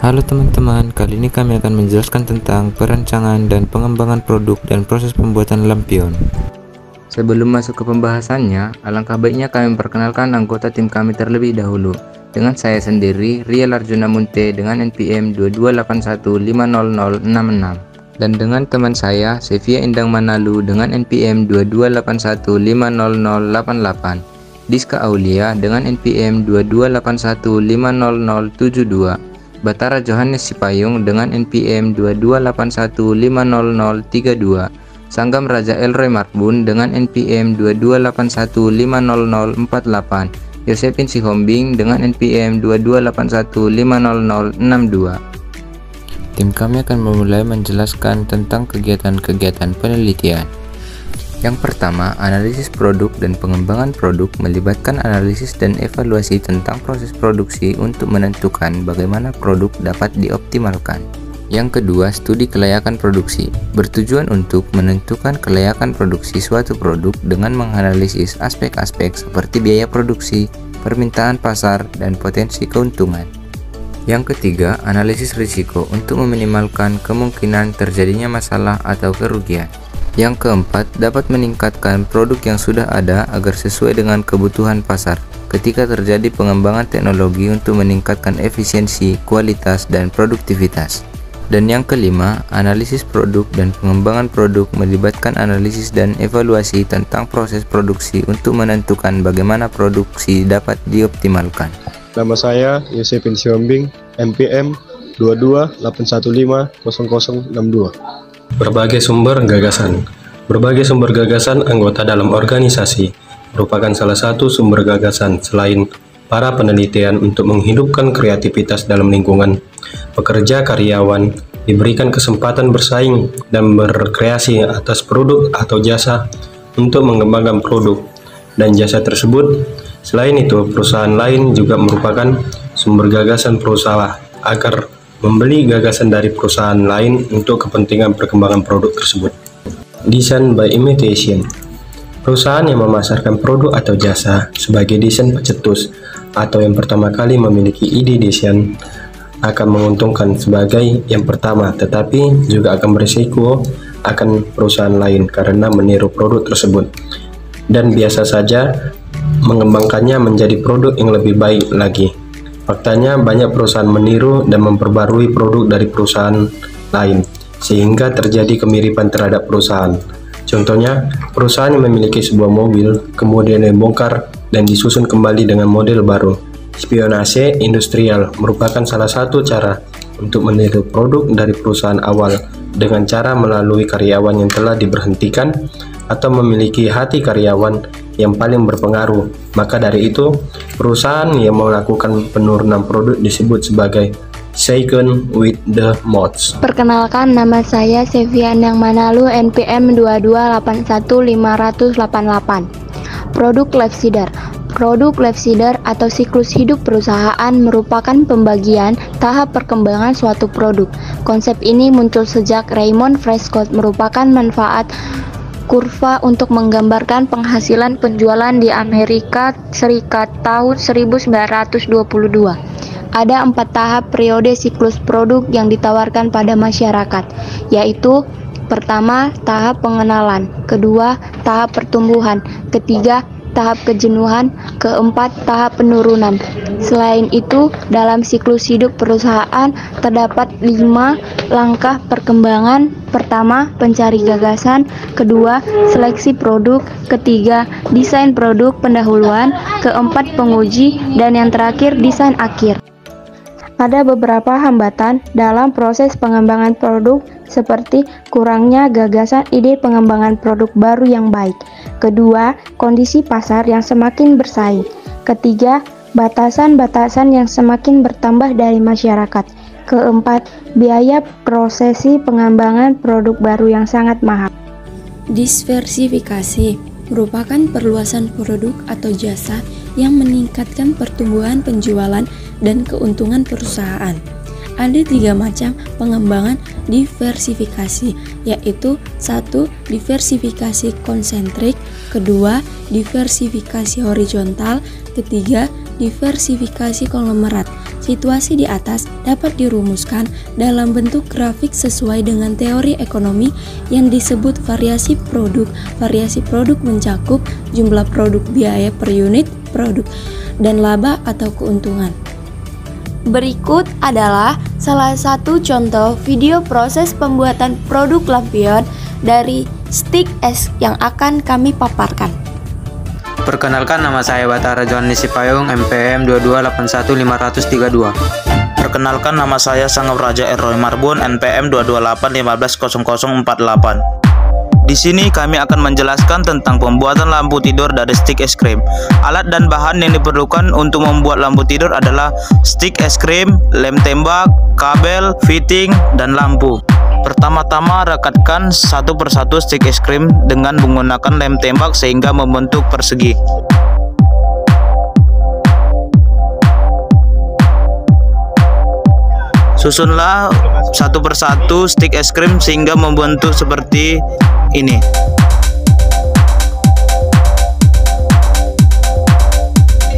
Halo teman-teman, kali ini kami akan menjelaskan tentang perancangan dan pengembangan produk dan proses pembuatan lampion. Sebelum masuk ke pembahasannya, alangkah baiknya kami memperkenalkan anggota tim kami terlebih dahulu. Dengan saya sendiri, Riel Arjuna Munte dengan NPM 2281500066 dan dengan teman saya, Sevia Endang Manalu dengan NPM 2281500088, Diska Aulia dengan NPM 2281500072, Batara Johannes Sipayung dengan NPM 2281500032, Sanggam Raja Elroy Marbun dengan NPM 2281500048, Yosepin Sihombing dengan NPM 2281500062. Tim kami akan memulai menjelaskan tentang kegiatan-kegiatan penelitian. Yang pertama, analisis produk dan pengembangan produk melibatkan analisis dan evaluasi tentang proses produksi untuk menentukan bagaimana produk dapat dioptimalkan. Yang kedua, studi kelayakan produksi, bertujuan untuk menentukan kelayakan produksi suatu produk dengan menganalisis aspek-aspek seperti biaya produksi, permintaan pasar, dan potensi keuntungan. Yang ketiga, analisis risiko untuk meminimalkan kemungkinan terjadinya masalah atau kerugian. Yang keempat, dapat meningkatkan produk yang sudah ada agar sesuai dengan kebutuhan pasar ketika terjadi pengembangan teknologi untuk meningkatkan efisiensi, kualitas, dan produktivitas. Dan yang kelima, analisis produk dan pengembangan produk melibatkan analisis dan evaluasi tentang proses produksi untuk menentukan bagaimana produksi dapat dioptimalkan. Nama saya Yosepin Siombing, NPM 2281500062. Berbagai sumber gagasan. Berbagai sumber gagasan anggota dalam organisasi merupakan salah satu sumber gagasan selain para penelitian untuk menghidupkan kreativitas dalam lingkungan. Pekerja karyawan diberikan kesempatan bersaing dan berkreasi atas produk atau jasa untuk mengembangkan produk dan jasa tersebut. Selain itu, perusahaan lain juga merupakan sumber gagasan perusahaan agar membeli gagasan dari perusahaan lain untuk kepentingan perkembangan produk tersebut. Design by imitation. Perusahaan yang memasarkan produk atau jasa sebagai desain pencetus atau yang pertama kali memiliki ide desain akan menguntungkan sebagai yang pertama, tetapi juga akan berisiko akan perusahaan lain karena meniru produk tersebut dan biasa saja mengembangkannya menjadi produk yang lebih baik lagi. Faktanya, banyak perusahaan meniru dan memperbarui produk dari perusahaan lain, sehingga terjadi kemiripan terhadap perusahaan. Contohnya, perusahaan yang memiliki sebuah mobil, kemudian dibongkar dan disusun kembali dengan model baru. Spionase industrial merupakan salah satu cara untuk meniru produk dari perusahaan awal dengan cara melalui karyawan yang telah diberhentikan atau memiliki hati karyawan yang paling berpengaruh. Maka dari itu, perusahaan yang melakukan penurunan produk disebut sebagai second with the mods. Perkenalkan, nama saya Sevia Endang Manalu, NPM 2281500088. Produk Life Produk Life atau siklus hidup perusahaan merupakan pembagian tahap perkembangan suatu produk. Konsep ini muncul sejak Raymond Prescott merupakan manfaat kurva untuk menggambarkan penghasilan penjualan di Amerika Serikat tahun 1922. Ada 4 tahap periode siklus produk yang ditawarkan pada masyarakat, yaitu pertama, tahap pengenalan, kedua, tahap pertumbuhan, ketiga, tahap kejenuhan, keempat, tahap penurunan. Selain itu, dalam siklus hidup perusahaan terdapat 5 langkah perkembangan. Pertama, pencari gagasan, kedua, seleksi produk, ketiga, desain produk pendahuluan, keempat, penguji, dan yang terakhir, desain akhir. Ada beberapa hambatan dalam proses pengembangan produk seperti kurangnya gagasan ide pengembangan produk baru yang baik. Kedua, kondisi pasar yang semakin bersaing. Ketiga, batasan-batasan yang semakin bertambah dari masyarakat. Keempat, biaya prosesi pengembangan produk baru yang sangat mahal. Diversifikasi merupakan perluasan produk atau jasa yang meningkatkan pertumbuhan penjualan dan keuntungan perusahaan. ada 3 macam pengembangan diversifikasi, yaitu 1. Diversifikasi konsentrik, kedua diversifikasi horizontal, ketiga diversifikasi konglomerat. Situasi di atas dapat dirumuskan dalam bentuk grafik sesuai dengan teori ekonomi yang disebut variasi produk. Variasi produk mencakup jumlah produk, biaya per unit produk, dan laba atau keuntungan. Berikut adalah salah satu contoh video proses pembuatan produk lampion dari Stick S yang akan kami paparkan. Perkenalkan, nama saya Batara Johannes Sipayung, MPM 2281532. Perkenalkan, nama saya Sanggap Raja Roy Marbun, NPM 228150048. Di sini kami akan menjelaskan tentang pembuatan lampu tidur dari stick es krim. Alat dan bahan yang diperlukan untuk membuat lampu tidur adalah stick es krim, lem tembak, kabel, fitting, dan lampu. Pertama-tama rekatkan satu persatu stick es krim dengan menggunakan lem tembak sehingga membentuk persegi. Susunlah satu persatu stick es krim sehingga membentuk seperti ini.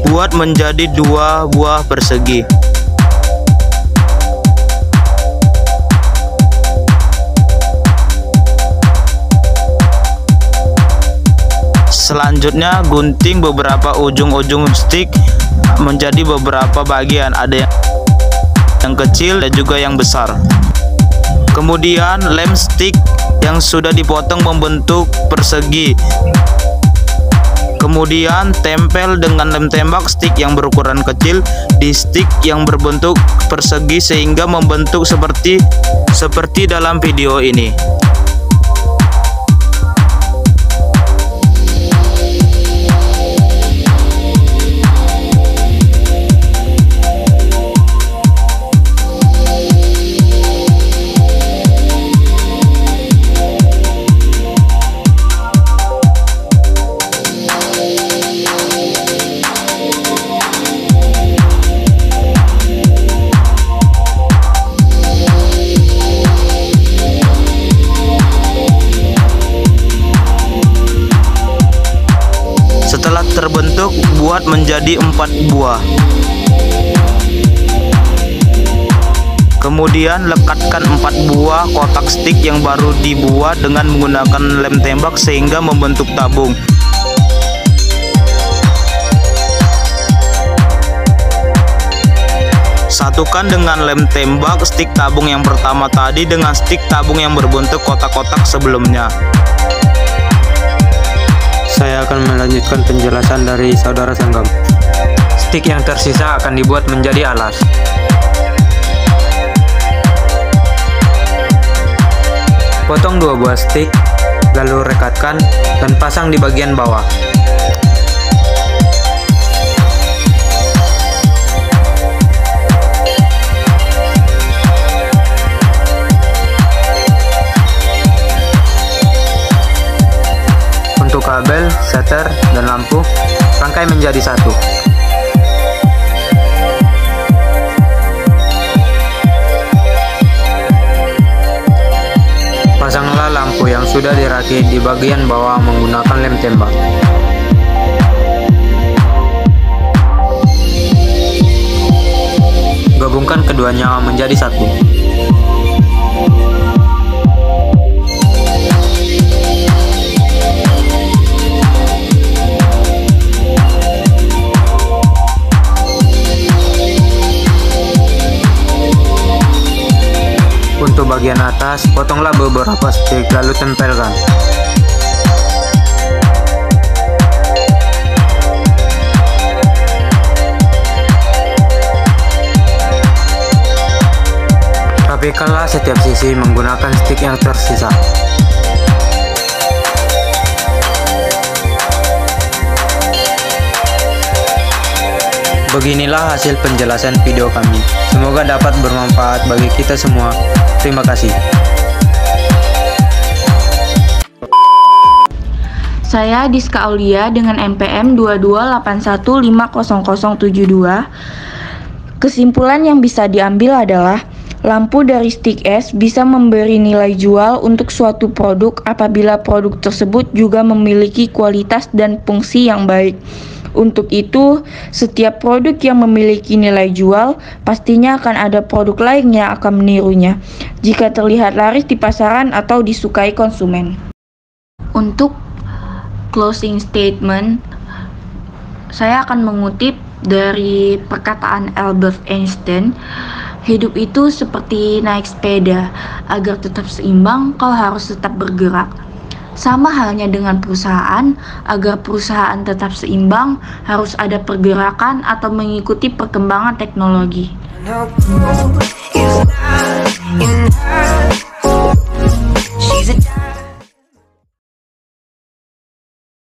Buat menjadi 2 buah persegi. Selanjutnya gunting beberapa ujung-ujung stick menjadi beberapa bagian, ada yang kecil dan juga yang besar. Kemudian lem stick yang sudah dipotong membentuk persegi. Kemudian tempel dengan lem tembak stick yang berukuran kecil di stick yang berbentuk persegi sehingga membentuk seperti dalam video ini. Setelah terbentuk, buat menjadi 4 buah. Kemudian lekatkan 4 buah kotak stick yang baru dibuat dengan menggunakan lem tembak sehingga membentuk tabung. Satukan dengan lem tembak stick tabung yang pertama tadi dengan stick tabung yang berbentuk kotak-kotak sebelumnya. Saya akan melanjutkan penjelasan dari Saudara Sanggam. Stick yang tersisa akan dibuat menjadi alas. Potong 2 buah stick, lalu rekatkan dan pasang di bagian bawah. Untuk kabel, setter, dan lampu, rangkai menjadi satu. Pasanglah lampu yang sudah dirakit di bagian bawah menggunakan lem tembak. Gabungkan keduanya menjadi satu. Untuk bagian atas, potonglah beberapa stick lalu tempelkan. Rapikanlah setiap sisi menggunakan stick yang tersisa. Beginilah hasil penjelasan video kami. Semoga dapat bermanfaat bagi kita semua. Terima kasih. Saya Diska Aulia dengan NPM 228150072. Kesimpulan yang bisa diambil adalah Lampu dari stick S bisa memberi nilai jual untuk suatu produk apabila produk tersebut juga memiliki kualitas dan fungsi yang baik. Untuk itu, setiap produk yang memiliki nilai jual pastinya akan ada produk lain yang akan menirunya jika terlihat laris di pasaran atau disukai konsumen. Untuk closing statement, saya akan mengutip dari perkataan Albert Einstein. Hidup itu seperti naik sepeda, agar tetap seimbang kau harus tetap bergerak. Sama halnya dengan perusahaan, agar perusahaan tetap seimbang harus ada pergerakan atau mengikuti perkembangan teknologi.